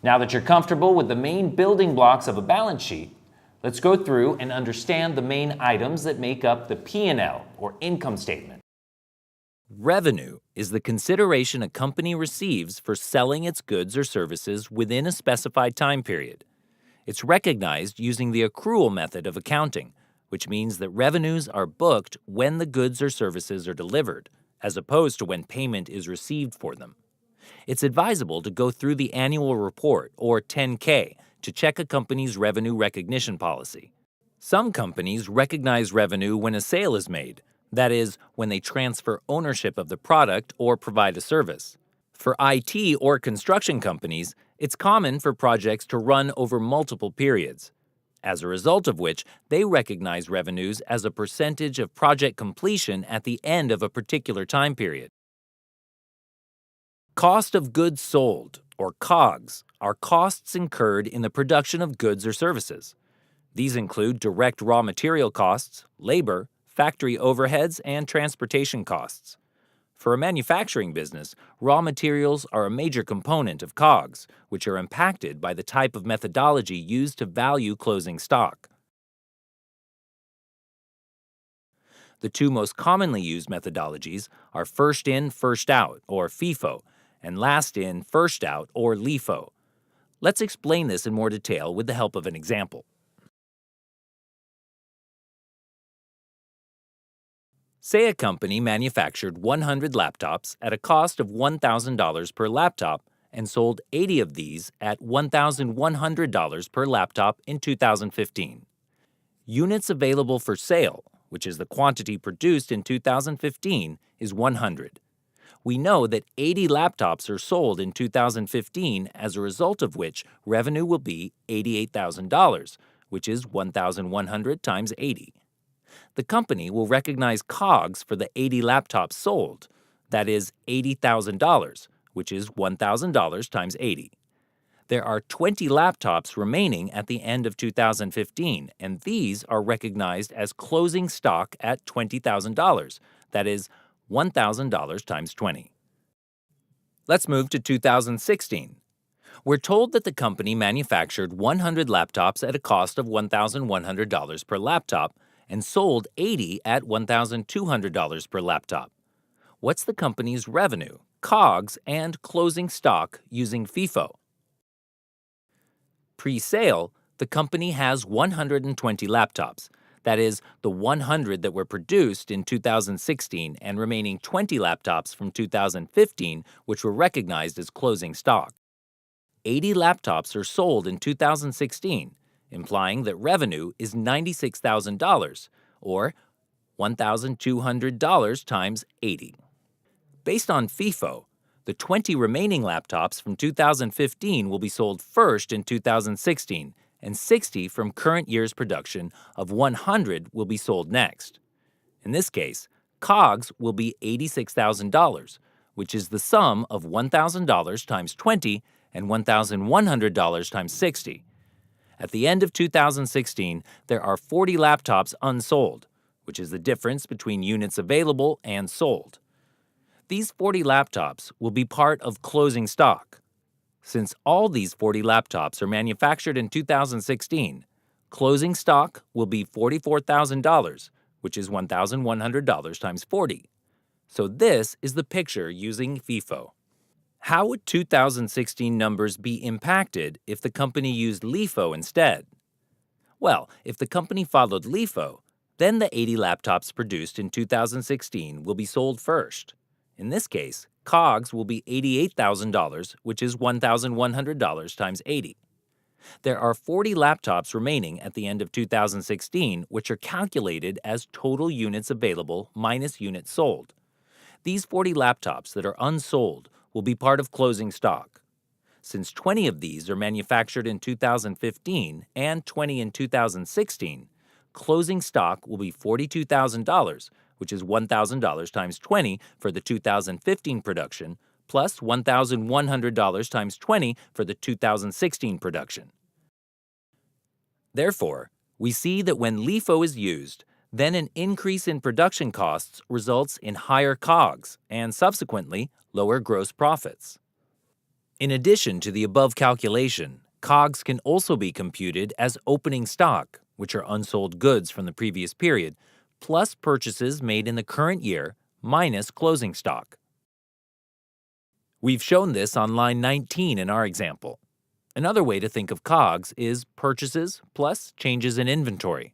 Now that you're comfortable with the main building blocks of a balance sheet, let's go through and understand the main items that make up the P&L, or income statement. Revenue is the consideration a company receives for selling its goods or services within a specified time period. It's recognized using the accrual method of accounting, which means that revenues are booked when the goods or services are delivered, as opposed to when payment is received for them. It's advisable to go through the annual report, or 10-K, to check a company's revenue recognition policy. Some companies recognize revenue when a sale is made, that is, when they transfer ownership of the product or provide a service. For IT or construction companies, it's common for projects to run over multiple periods, as a result of which they recognize revenues as a percentage of project completion at the end of a particular time period. Cost of goods sold, or COGS, are costs incurred in the production of goods or services. These include direct raw material costs, labor, factory overheads, and transportation costs. For a manufacturing business, raw materials are a major component of COGS, which are impacted by the type of methodology used to value closing stock. The two most commonly used methodologies are first in, first out, or FIFO, and last in, first out, or LIFO. Let's explain this in more detail with the help of an example. Say a company manufactured 100 laptops at a cost of $1,000 per laptop and sold 80 of these at $1,100 per laptop in 2015. Units available for sale, which is the quantity produced in 2015, is 100. We know that 80 laptops are sold in 2015, as a result of which revenue will be $88,000, which is 1,100 times 80. The company will recognize COGS for the 80 laptops sold, that is $80,000, which is $1,000 times 80. There are 20 laptops remaining at the end of 2015, and these are recognized as closing stock at $20,000, that is $1,000 times 20. Let's move to 2016. We're told that the company manufactured 100 laptops at a cost of $1,100 per laptop and sold 80 at $1,200 per laptop. What's the company's revenue, COGS, and closing stock using FIFO? Pre-sale, the company has 120 laptops. That is, the 100 that were produced in 2016 and remaining 20 laptops from 2015, which were recognized as closing stock. 80 laptops are sold in 2016, implying that revenue is $96,000, or $1,200 times 80. Based on FIFO, the 20 remaining laptops from 2015 will be sold first in 2016, and 60 from current year's production of 100 will be sold next. In this case, COGS will be $86,000, which is the sum of $1,000 times 20 and $1,100 times 60. At the end of 2016, there are 40 laptops unsold, which is the difference between units available and sold. These 40 laptops will be part of closing stock. Since all these 40 laptops are manufactured in 2016, closing stock will be $44,000, which is $1,100 times 40. So this is the picture using FIFO. How would 2016 numbers be impacted if the company used LIFO instead? Well, if the company followed LIFO, then the 80 laptops produced in 2016 will be sold first. In this case, COGS will be $88,000, which is $1,100 times 80. There are 40 laptops remaining at the end of 2016, which are calculated as total units available minus units sold. These 40 laptops that are unsold will be part of closing stock. Since 20 of these are manufactured in 2015 and 20 in 2016, closing stock will be $42,000, which is $1,000 times 20 for the 2015 production, plus $1,100 times 20 for the 2016 production. Therefore, we see that when LIFO is used, then an increase in production costs results in higher COGS and subsequently lower gross profits. In addition to the above calculation, COGS can also be computed as opening stock, which are unsold goods from the previous period, plus purchases made in the current year minus closing stock. We've shown this on line 19 in our example. Another way to think of COGS is purchases plus changes in inventory.